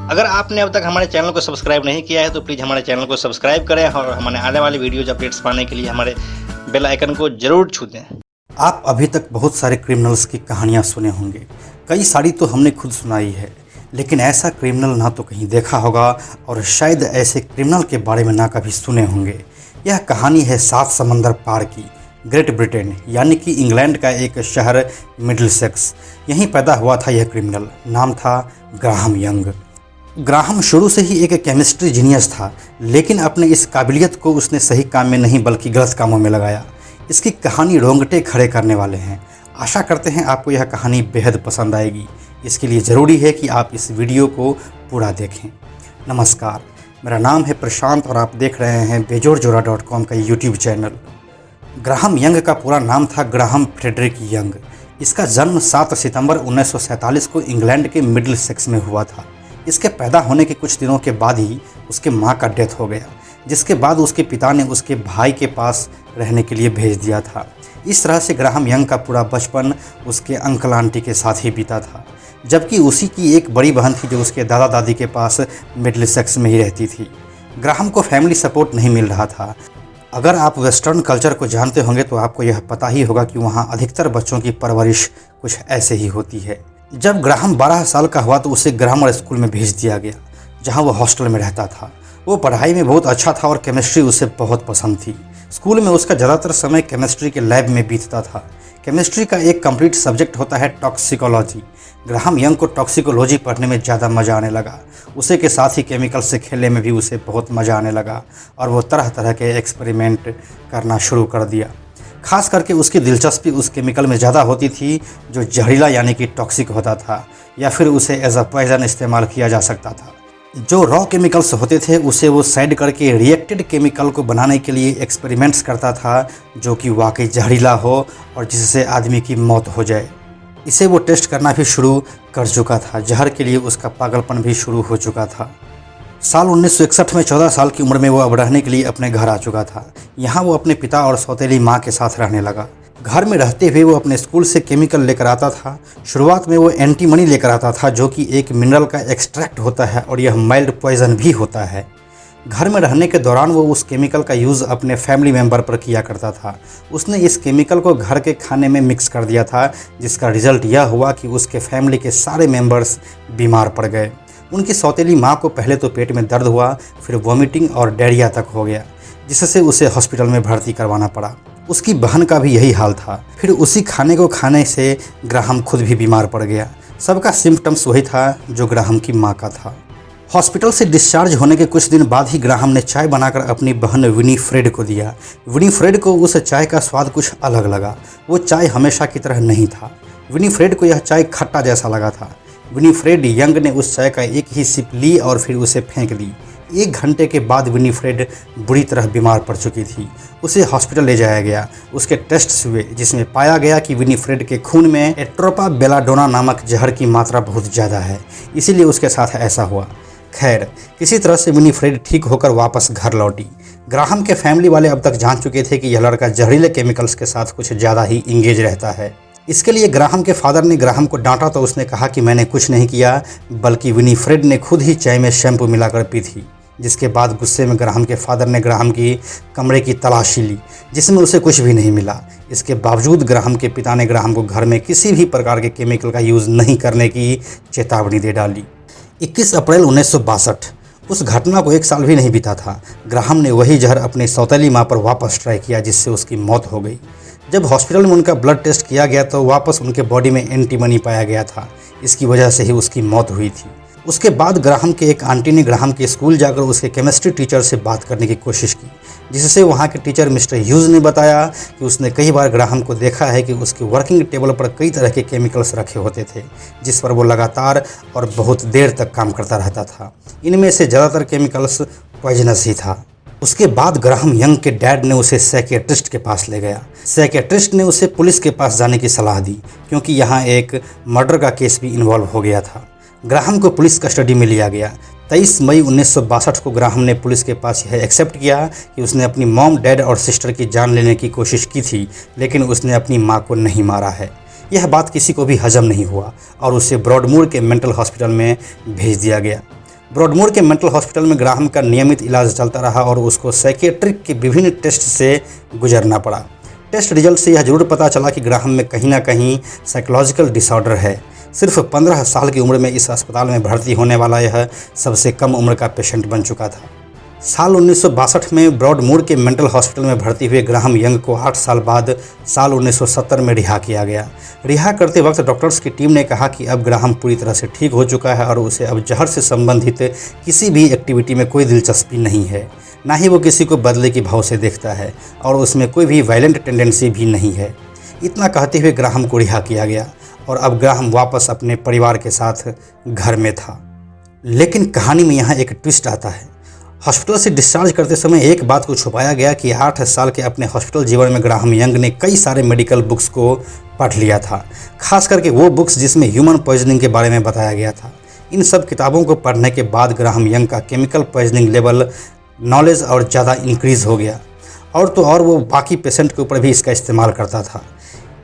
अगर आपने अब तक हमारे चैनल को सब्सक्राइब नहीं किया है तो प्लीज़ हमारे चैनल को सब्सक्राइब करें और हमारे आने वाली वीडियोज़ अपडेट्स पाने के लिए हमारे बेल आइकन को ज़रूर छू दें। आप अभी तक बहुत सारे क्रिमिनल्स की कहानियाँ सुने होंगे, कई सारी तो हमने खुद सुनाई है, लेकिन ऐसा क्रिमिनल ना तो कहीं देखा होगा और शायद ऐसे क्रिमिनल के बारे में ना कभी सुने होंगे। यह कहानी है 7 समंदर पार की, ग्रेट ब्रिटेन यानी कि इंग्लैंड का एक शहर मिडिलसेक्स। यहीं पैदा हुआ था यह क्रिमिनल, नाम था ग्राहम यंग। ग्राहम शुरू से ही एक केमिस्ट्री जीनियस था, लेकिन अपने इस काबिलियत को उसने सही काम में नहीं बल्कि गलत कामों में लगाया। इसकी कहानी रोंगटे खड़े करने वाले हैं। आशा करते हैं आपको यह कहानी बेहद पसंद आएगी। इसके लिए ज़रूरी है कि आप इस वीडियो को पूरा देखें। नमस्कार, मेरा नाम है प्रशांत और आप देख रहे हैं बेजोड़जोड़ा.com का यूट्यूब चैनल। ग्राहम यंग का पूरा नाम था ग्राहम फ्रेडरिक यंग। इसका जन्म 7 सितंबर 1947 को इंग्लैंड के मिडिलसेक्स में हुआ था। इसके पैदा होने के कुछ दिनों के बाद ही उसके मां का डेथ हो गया, जिसके बाद उसके पिता ने उसके भाई के पास रहने के लिए भेज दिया था। इस तरह से ग्राहम यंग का पूरा बचपन उसके अंकल आंटी के साथ ही बीता था, जबकि उसी की एक बड़ी बहन थी जो उसके दादा दादी के पास मिडिलसेक्स में ही रहती थी। ग्राहम को फैमिली सपोर्ट नहीं मिल रहा था। अगर आप वेस्टर्न कल्चर को जानते होंगे तो आपको यह पता ही होगा कि वहाँ अधिकतर बच्चों की परवरिश कुछ ऐसे ही होती है। जब ग्राहम 12 साल का हुआ तो उसे ग्रामर स्कूल में भेज दिया गया, जहाँ वो हॉस्टल में रहता था। वो पढ़ाई में बहुत अच्छा था और केमिस्ट्री उसे बहुत पसंद थी। स्कूल में उसका ज़्यादातर समय केमिस्ट्री के लैब में बीतता था। केमिस्ट्री का एक कंप्लीट सब्जेक्ट होता है टॉक्सिकोलॉजी। ग्राहम यंग को टॉक्सिकोलॉजी पढ़ने में ज़्यादा मज़ा आने लगा। उसे के साथ ही केमिकल से खेलने में भी उसे बहुत मज़ा आने लगा और वो तरह तरह के एक्सपेरिमेंट करना शुरू कर दिया। खास करके उसकी दिलचस्पी उस केमिकल में ज़्यादा होती थी जो जहरीला यानी कि टॉक्सिक होता था, या फिर उसे एज अ पॉइजन इस्तेमाल किया जा सकता था। जो रॉ केमिकल्स होते थे उसे वो साइड करके रिएक्टेड केमिकल को बनाने के लिए एक्सपेरिमेंट्स करता था, जो कि वाकई जहरीला हो और जिससे आदमी की मौत हो जाए। इसे वो टेस्ट करना भी शुरू कर चुका था। जहर के लिए उसका पागलपन भी शुरू हो चुका था। साल 1961 में 14 साल की उम्र में वो अब रहने के लिए अपने घर आ चुका था। यहाँ वो अपने पिता और सौतेली माँ के साथ रहने लगा। घर में रहते हुए वो अपने स्कूल से केमिकल लेकर आता था। शुरुआत में वो एंटीमनी लेकर आता था, जो कि एक मिनरल का एक्सट्रैक्ट होता है और यह माइल्ड पॉइजन भी होता है। घर में रहने के दौरान वो उस केमिकल का यूज़ अपने फैमिली मेंबर पर किया करता था। उसने इस केमिकल को घर के खाने में मिक्स कर दिया था, जिसका रिजल्ट यह हुआ कि उसके फैमिली के सारे मेंबर्स बीमार पड़ गए। उनकी सौतेली माँ को पहले तो पेट में दर्द हुआ, फिर वॉमिटिंग और डायरिया तक हो गया, जिससे उसे हॉस्पिटल में भर्ती करवाना पड़ा। उसकी बहन का भी यही हाल था। फिर उसी खाने को खाने से ग्राहम खुद भी बीमार पड़ गया। सबका सिम्टम्स वही था जो ग्राहम की माँ का था। हॉस्पिटल से डिस्चार्ज होने के कुछ दिन बाद ही ग्राहम ने चाय बनाकर अपनी बहन विनीफ्रेड को दिया। विनीफ्रेड को उस चाय का स्वाद कुछ अलग लगा। वो चाय हमेशा की तरह नहीं था। विनीफ्रेड को यह चाय खट्टा जैसा लगा था। विनीफ्रेड यंग ने उस चाय का एक ही सिप ली और फिर उसे फेंक दी। 1 घंटे के बाद विनीफ्रेड बुरी तरह बीमार पड़ चुकी थी। उसे हॉस्पिटल ले जाया गया। उसके टेस्ट हुए, जिसमें पाया गया कि विनीफ्रेड के खून में एट्रोपा बेलाडोना नामक जहर की मात्रा बहुत ज़्यादा है, इसीलिए उसके साथ ऐसा हुआ। खैर, किसी तरह से विनीफ्रेड ठीक होकर वापस घर लौटी। ग्राहम के फैमिली वाले अब तक जान चुके थे कि यह लड़का जहरीले केमिकल्स के साथ कुछ ज़्यादा ही इंगेज रहता है। इसके लिए ग्राहम के फादर ने ग्राहम को डांटा तो उसने कहा कि मैंने कुछ नहीं किया, बल्कि विनीफ्रेड ने खुद ही चाय में शैम्पू मिलाकर पी थी। जिसके बाद गुस्से में ग्राहम के फादर ने ग्राहम की कमरे की तलाशी ली, जिसमें उसे कुछ भी नहीं मिला। इसके बावजूद ग्राहम के पिता ने ग्राहम को घर में किसी भी प्रकार के केमिकल का यूज़ नहीं करने की चेतावनी दे डाली। 21 अप्रैल 1962, उस घटना को 1 साल भी नहीं बीता था, ग्राहम ने वही जहर अपनी सौतेली माँ पर वापस ट्राई किया, जिससे उसकी मौत हो गई। जब हॉस्पिटल में उनका ब्लड टेस्ट किया गया तो वापस उनके बॉडी में एंटीमनी पाया गया था। इसकी वजह से ही उसकी मौत हुई थी। उसके बाद ग्राहम के एक आंटी ने ग्राहम के स्कूल जाकर उसके केमिस्ट्री टीचर से बात करने की कोशिश की, जिससे वहाँ के टीचर मिस्टर ह्यूज ने बताया कि उसने कई बार ग्राहम को देखा है कि उसके वर्किंग टेबल पर कई तरह के केमिकल्स रखे होते थे, जिस पर वो लगातार और बहुत देर तक काम करता रहता था। इनमें से ज़्यादातर केमिकल्स पॉइजनस ही था। उसके बाद ग्राहम यंग के डैड ने उसे साइकियाट्रिस्ट के पास ले गया। साइकियाट्रिस्ट ने उसे पुलिस के पास जाने की सलाह दी, क्योंकि यहाँ एक मर्डर का केस भी इन्वॉल्व हो गया था। ग्राहम को पुलिस कस्टडी में लिया गया। 23 मई 1962 को ग्राहम ने पुलिस के पास यह एक्सेप्ट किया कि उसने अपनी मॉम, डैड और सिस्टर की जान लेने की कोशिश की थी, लेकिन उसने अपनी मां को नहीं मारा है। यह बात किसी को भी हजम नहीं हुआ और उसे ब्रॉडमूर के मेंटल हॉस्पिटल में भेज दिया गया। ब्रॉडमूर के मेंटल हॉस्पिटल में ग्राहम का नियमित इलाज चलता रहा और उसको साइकेट्रिक के विभिन्न टेस्ट से गुजरना पड़ा। टेस्ट रिजल्ट से यह जरूर पता चला कि ग्राहम में कहीं ना कहीं साइकोलॉजिकल डिसऑर्डर है। सिर्फ 15 साल की उम्र में इस अस्पताल में भर्ती होने वाला यह सबसे कम उम्र का पेशेंट बन चुका था। साल 1962 में ब्रॉडमूर के मेंटल हॉस्पिटल में भर्ती हुए ग्राहम यंग को 8 साल बाद साल 1970 में रिहा किया गया। रिहा करते वक्त डॉक्टर्स की टीम ने कहा कि अब ग्राहम पूरी तरह से ठीक हो चुका है और उसे अब जहर से संबंधित किसी भी एक्टिविटी में कोई दिलचस्पी नहीं है, ना ही वो किसी को बदले के भाव से देखता है और उसमें कोई भी वायलेंट टेंडेंसी भी नहीं है। इतना कहते हुए ग्राहम को रिहा किया गया और अब ग्राहम वापस अपने परिवार के साथ घर में था। लेकिन कहानी में यहाँ एक ट्विस्ट आता है। हॉस्पिटल से डिस्चार्ज करते समय एक बात को छुपाया गया कि 8 साल के अपने हॉस्पिटल जीवन में ग्राहम यंग ने कई सारे मेडिकल बुक्स को पढ़ लिया था, खास करके वो बुक्स जिसमें ह्यूमन पॉइजनिंग के बारे में बताया गया था। इन सब किताबों को पढ़ने के बाद ग्राहम यंग का केमिकल पॉइजनिंग लेवल नॉलेज और ज़्यादा इंक्रीज़ हो गया और वो बाकी पेशेंट के ऊपर भी इसका इस्तेमाल करता था।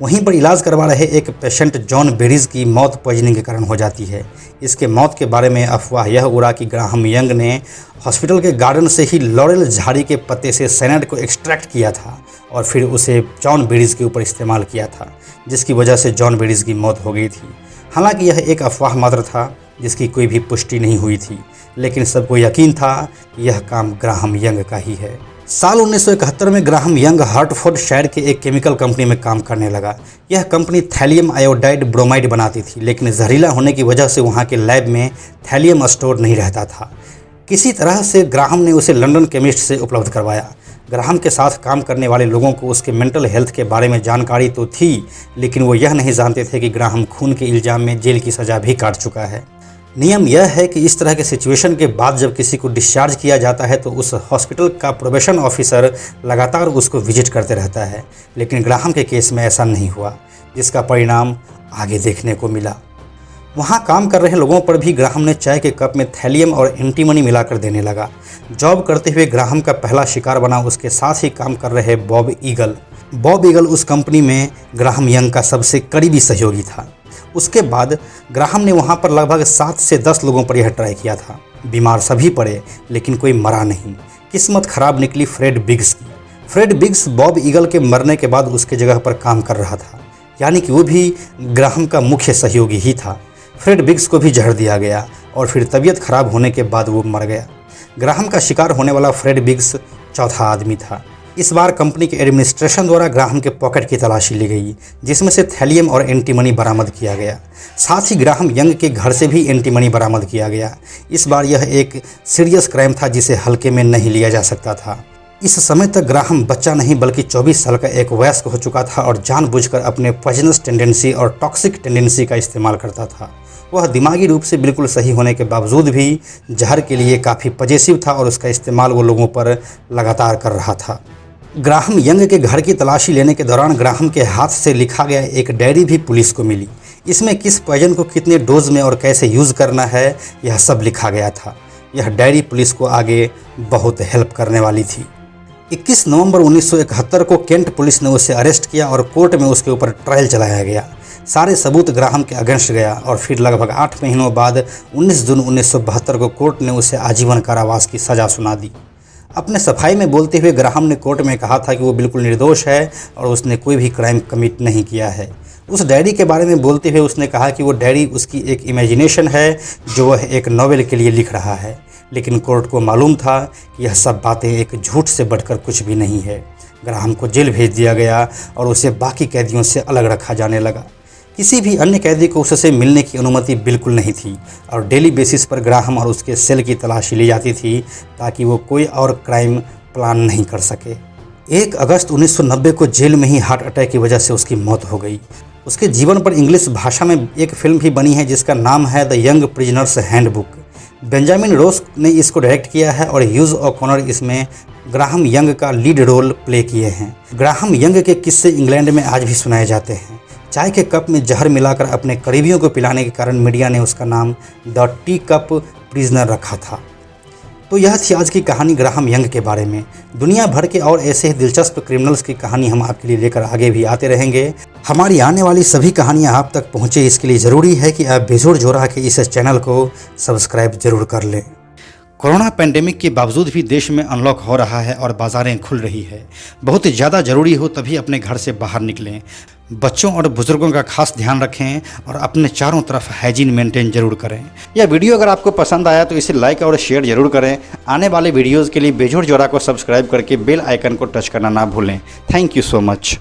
वहीं पर इलाज करवा रहे एक पेशेंट जॉन बेरीज की मौत पॉइजनिंग के कारण हो जाती है। इसके मौत के बारे में अफवाह यह उड़ा कि ग्राहम यंग ने हॉस्पिटल के गार्डन से ही लॉरेल झाड़ी के पत्ते से साइनाइड को एक्सट्रैक्ट किया था और फिर उसे जॉन बेरीज के ऊपर इस्तेमाल किया था, जिसकी वजह से जॉन बेरीज की मौत हो गई थी। हालांकि यह एक अफवाह मात्र था जिसकी कोई भी पुष्टि नहीं हुई थी, लेकिन सबको यकीन था कि यह काम ग्राहम यंग का ही है। साल 1971 में ग्राहम यंग हार्टफोर्डशायर के एक केमिकल कंपनी में काम करने लगा। यह कंपनी थैलियम आयोडाइड ब्रोमाइड बनाती थी, लेकिन जहरीला होने की वजह से वहाँ के लैब में थैलियम स्टोर नहीं रहता था। किसी तरह से ग्राहम ने उसे लंदन केमिस्ट से उपलब्ध करवाया। ग्राहम के साथ काम करने वाले लोगों को उसके मेंटल हेल्थ के बारे में जानकारी तो थी, लेकिन वो यह नहीं जानते थे कि ग्राहम खून के इल्ज़ाम में जेल की सज़ा भी काट चुका है। नियम यह है कि इस तरह के सिचुएशन के बाद जब किसी को डिस्चार्ज किया जाता है तो उस हॉस्पिटल का प्रोबेशन ऑफिसर लगातार उसको विजिट करते रहता है, लेकिन ग्राहम के केस में ऐसा नहीं हुआ, जिसका परिणाम आगे देखने को मिला। वहाँ काम कर रहे लोगों पर भी ग्राहम ने चाय के कप में थैलियम और एंटीमनी मिलाकर देने लगा। जॉब करते हुए ग्राहम का पहला शिकार बना उसके साथ ही काम कर रहे बॉब ईगल। बॉब ईगल उस कंपनी में ग्राहम यंग का सबसे करीबी सहयोगी था। उसके बाद ग्राहम ने वहाँ पर लगभग 7 से 10 लोगों पर यह ट्राई किया था। बीमार सभी पड़े, लेकिन कोई मरा नहीं। किस्मत खराब निकली फ्रेड बिग्स की। फ्रेड बिग्स बॉब ईगल के मरने के बाद उसके जगह पर काम कर रहा था, यानी कि वो भी ग्राहम का मुख्य सहयोगी ही था। फ्रेड बिग्स को भी जहर दिया गया और फिर तबीयत खराब होने के बाद वो मर गया। ग्राहम का शिकार होने वाला फ्रेड बिग्स चौथा आदमी था। इस बार कंपनी के एडमिनिस्ट्रेशन द्वारा ग्राहम के पॉकेट की तलाशी ली गई, जिसमें से थैलियम और एंटीमनी बरामद किया गया। साथ ही ग्राहम यंग के घर से भी एंटीमनी बरामद किया गया। इस बार यह एक सीरियस क्राइम था जिसे हल्के में नहीं लिया जा सकता था। इस समय तक ग्राहम बच्चा नहीं बल्कि 24 साल का एक वयस्क हो चुका था और जानबूझकर अपने पॉइजनस टेंडेंसी और टॉक्सिक टेंडेंसी का इस्तेमाल करता था। वह दिमागी रूप से बिल्कुल सही होने के बावजूद भी जहर के लिए काफ़ी पजेसिव था और उसका इस्तेमाल वो लोगों पर लगातार कर रहा था। ग्राहम यंग के घर की तलाशी लेने के दौरान ग्राहम के हाथ से लिखा गया एक डायरी भी पुलिस को मिली। इसमें किस पॉइजन को कितने डोज में और कैसे यूज़ करना है यह सब लिखा गया था। यह डायरी पुलिस को आगे बहुत हेल्प करने वाली थी। 21 नवंबर 1971 को केंट पुलिस ने उसे अरेस्ट किया और कोर्ट में उसके ऊपर ट्रायल चलाया गया। सारे सबूत ग्राहम के अगेंस्ट गया और फिर लगभग 8 महीनों बाद 19 जून 1972 को कोर्ट ने उसे आजीवन कारावास की सज़ा सुना दी। अपने सफाई में बोलते हुए ग्राहम ने कोर्ट में कहा था कि वो बिल्कुल निर्दोष है और उसने कोई भी क्राइम कमिट नहीं किया है। उस डायरी के बारे में बोलते हुए उसने कहा कि वो डायरी उसकी एक इमेजिनेशन है जो वह एक नॉवेल के लिए लिख रहा है, लेकिन कोर्ट को मालूम था कि यह सब बातें एक झूठ से बढ़कर कुछ भी नहीं है। ग्राहम को जेल भेज दिया गया और उसे बाकी कैदियों से अलग रखा जाने लगा। किसी भी अन्य कैदी को उससे मिलने की अनुमति बिल्कुल नहीं थी और डेली बेसिस पर ग्राहम और उसके सेल की तलाशी ली जाती थी ताकि वो कोई और क्राइम प्लान नहीं कर सके। 1 अगस्त 1990 को जेल में ही हार्ट अटैक की वजह से उसकी मौत हो गई। उसके जीवन पर इंग्लिश भाषा में एक फिल्म भी बनी है जिसका नाम है the young prisoners handbook. Benjamin Ross ने इसको डायरेक्ट किया है और ह्यूज ओकॉनर इसमें ग्राहम यंग का लीड रोल प्ले किए हैं। ग्राहम यंग के किस्से इंग्लैंड में आज भी सुनाए जाते हैं। चाय के कप में जहर मिलाकर अपने करीबियों को पिलाने के कारण मीडिया ने उसका नाम द टी कप प्रिजनर रखा था। तो यह थी आज की कहानी ग्राहम यंग के बारे में। दुनिया भर के और ऐसे ही दिलचस्प क्रिमिनल्स की कहानी हम आपके लिए लेकर आगे भी आते रहेंगे। हमारी आने वाली सभी कहानियां आप तक पहुंचे, इसके लिए ज़रूरी है कि आप बेजोड़ जोरा के इस चैनल को सब्सक्राइब जरूर कर लें। कोरोना पेंडेमिक के बावजूद भी देश में अनलॉक हो रहा है और बाज़ारें खुल रही है। बहुत ज़्यादा ज़रूरी हो तभी अपने घर से बाहर निकलें। बच्चों और बुज़ुर्गों का खास ध्यान रखें और अपने चारों तरफ हाइजीन मेंटेन जरूर करें। यह वीडियो अगर आपको पसंद आया तो इसे लाइक और शेयर जरूर करें। आने वाले वीडियोज़ के लिए बेजोड़ जोड़ा को सब्सक्राइब करके बेल आइकन को टच करना ना भूलें। Thank you so much.